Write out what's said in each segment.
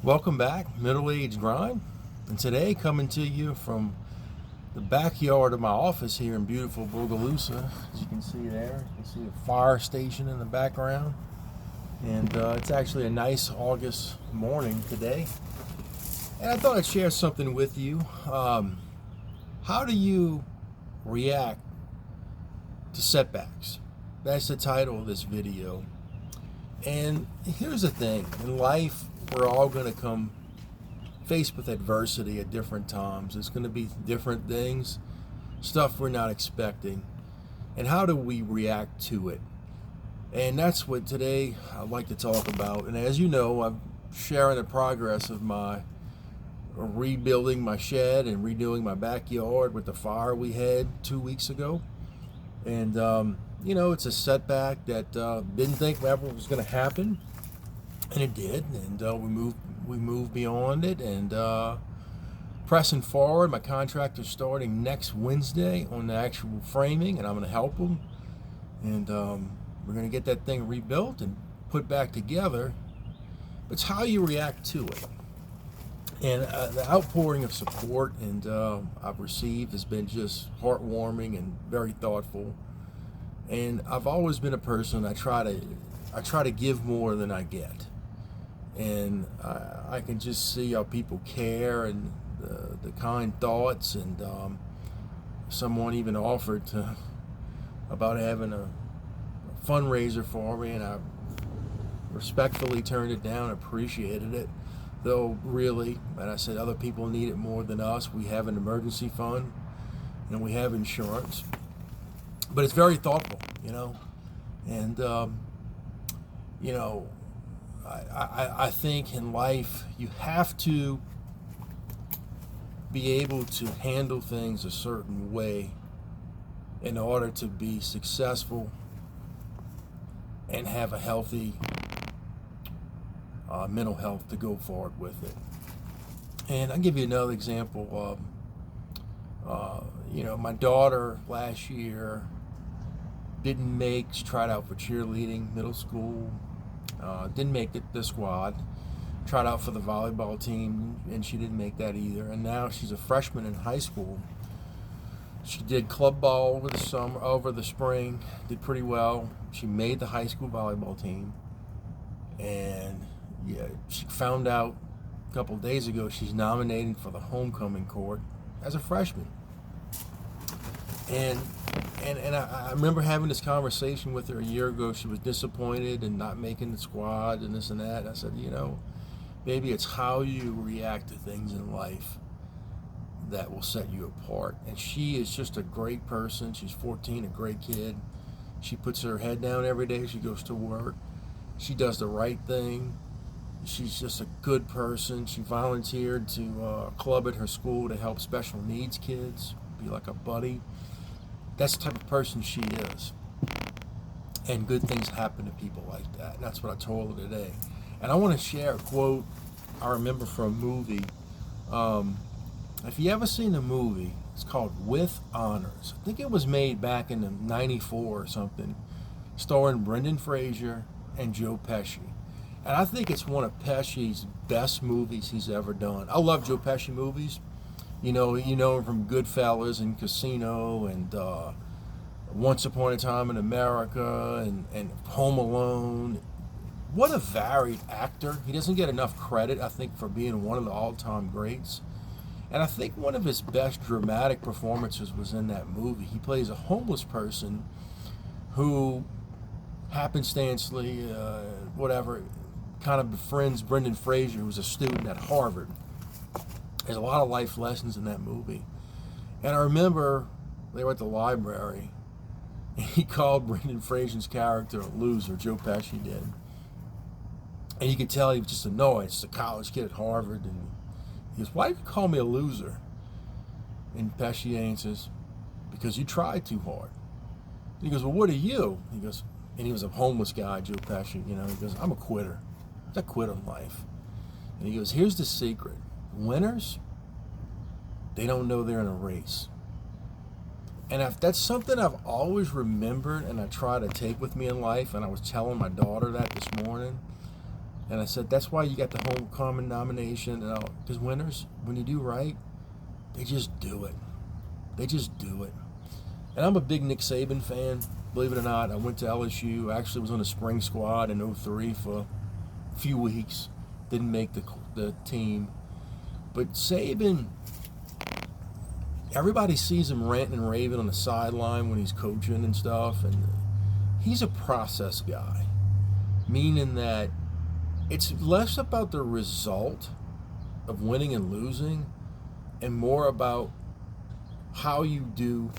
Welcome back, Middle Age Grind. And today, coming to you from the backyard of my office here in beautiful Bogalusa. As you can see there, you can see a fire station in the background. And it's actually a nice August morning today. And I thought I'd share something with you. How do you react to setbacks? That's the title of this video. And here's the thing, in life, we're all going to come faced with adversity at different times. It's going to be different things, stuff we're not expecting. And how do we react to it? And that's what today I'd like to talk about. And as you know, I'm sharing the progress of my rebuilding my shed and redoing my backyard with the fire we had 2 weeks ago. And it's a setback that didn't think ever was going to happen, and it did. And we moved beyond it, and pressing forward. My contractor's starting next Wednesday on the actual framing, and I'm going to help him. And we're going to get that thing rebuilt and put back together. It's how you react to it. And the outpouring of support and I've received has been just heartwarming and very thoughtful. And I've always been a person, I try to give more than I get. And I can just see how people care and the kind thoughts. And someone even offered about having a fundraiser for me, and I respectfully turned it down, appreciated it. Though really, and I said other people need it more than us. We have an emergency fund and we have insurance. But it's very thoughtful, And, I think in life you have to be able to handle things a certain way in order to be successful and have a healthy mental health to go forward with it. And I'll give you another example. My daughter last year she tried out for cheerleading, middle school, didn't make the squad, tried out for the volleyball team, and she didn't make that either. And now she's a freshman in high school. She did club ball over the spring, did pretty well. She made the high school volleyball team, and she found out a couple of days ago she's nominated for the homecoming court as a freshman. And I remember having this conversation with her a year ago. She was disappointed and not making the squad and this and that. And I said, maybe it's how you react to things in life that will set you apart. And she is just a great person. She's 14, a great kid. She puts her head down every day. She goes to work. She does the right thing. She's just a good person. She volunteered to a club at her school to help special needs kids, be like a buddy. That's the type of person she is. And good things happen to people like that. And that's what I told her today. And I want to share a quote I remember from a movie. If you ever seen the movie, it's called With Honors. I think it was made back in the 94 or something, starring Brendan Fraser and Joe Pesci. And I think it's one of Pesci's best movies he's ever done. I love Joe Pesci movies. You know him from Goodfellas and Casino and Once Upon a Time in America and Home Alone. What a varied actor. He doesn't get enough credit, I think, for being one of the all-time greats. And I think one of his best dramatic performances was in that movie. He plays a homeless person who happenstancely, kind of befriends Brendan Fraser, who's a student at Harvard. There's a lot of life lessons in that movie. And I remember they were at the library, and he called Brendan Fraser's character a loser, Joe Pesci did. And you could tell he was just annoyed. It's a college kid at Harvard. And he goes, "Why did you call me a loser?" And Pesci answers, "Because you tried too hard." And he goes, "Well, what are you?" He goes, and he was a homeless guy, Joe Pesci, He goes, "I'm a quitter. I quit on life." And he goes, "Here's the secret. Winners, they don't know they're in a race." And that's something I've always remembered and I try to take with me in life. And I was telling my daughter that this morning. And I said, that's why you got the whole common denomination. Because winners, when you do right, they just do it. They just do it. And I'm a big Nick Saban fan, believe it or not. I went to LSU. I actually was on the spring squad in '03 for a few weeks. Didn't make the team. But Saban, everybody sees him ranting and raving on the sideline when he's coaching and stuff. And he's a process guy, meaning that it's less about the result of winning and losing and more about how you do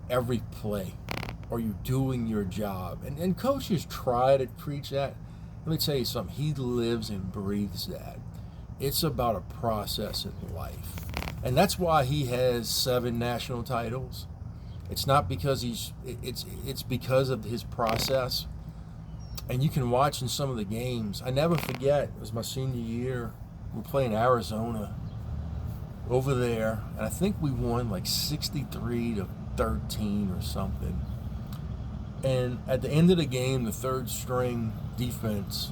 every play. Are you doing your job? And coaches try to preach that. Let me tell you something. He lives and breathes that. It's about a process in life. And that's why he has 7 national titles. It's not because it's because of his process. And you can watch in some of the games. I never forget, it was my senior year. We were playing Arizona over there. And I think we won like 63-13 or something. And at the end of the game, the third string defense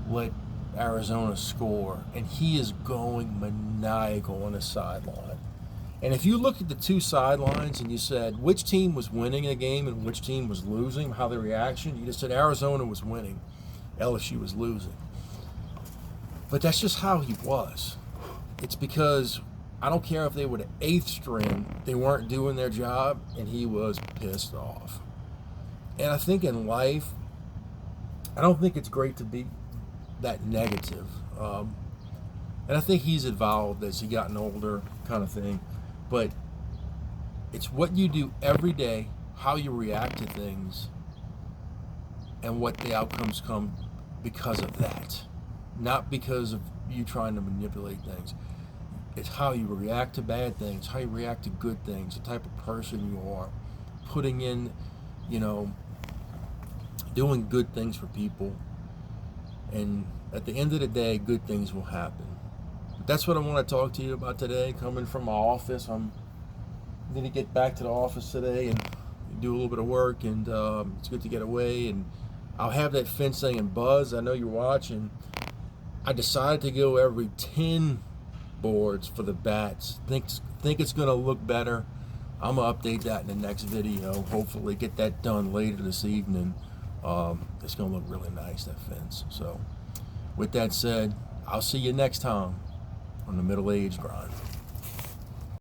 let Arizona score. And he is going maniacal on the sideline. And if you look at the two sidelines and you said which team was winning a game and which team was losing, how their reaction, you just said Arizona was winning, LSU was losing. But that's just how he was. It's because I don't care if they were the 8th string, they weren't doing their job, and he was pissed off. And I think in life, I don't think it's great to be that negative. And I think he's evolved as he gotten older, kind of thing. But it's what you do every day, how you react to things, and what the outcomes come because of that. Not because of you trying to manipulate things. It's how you react to bad things, how you react to good things, the type of person you are, putting in, doing good things for people. And at the end of the day, good things will happen. That's what I want to talk to you about today. Coming from my office, I'm going to get back to the office today and do a little bit of work, and it's good to get away. And I'll have that fence thing and buzz. I know you're watching. I decided to go every 10 boards for the bats. Think it's going to look better. I'm going to update that in the next video. Hopefully get that done later this evening. It's going to look really nice, that fence. So with that said, I'll see you next time on the Middle Age Grind.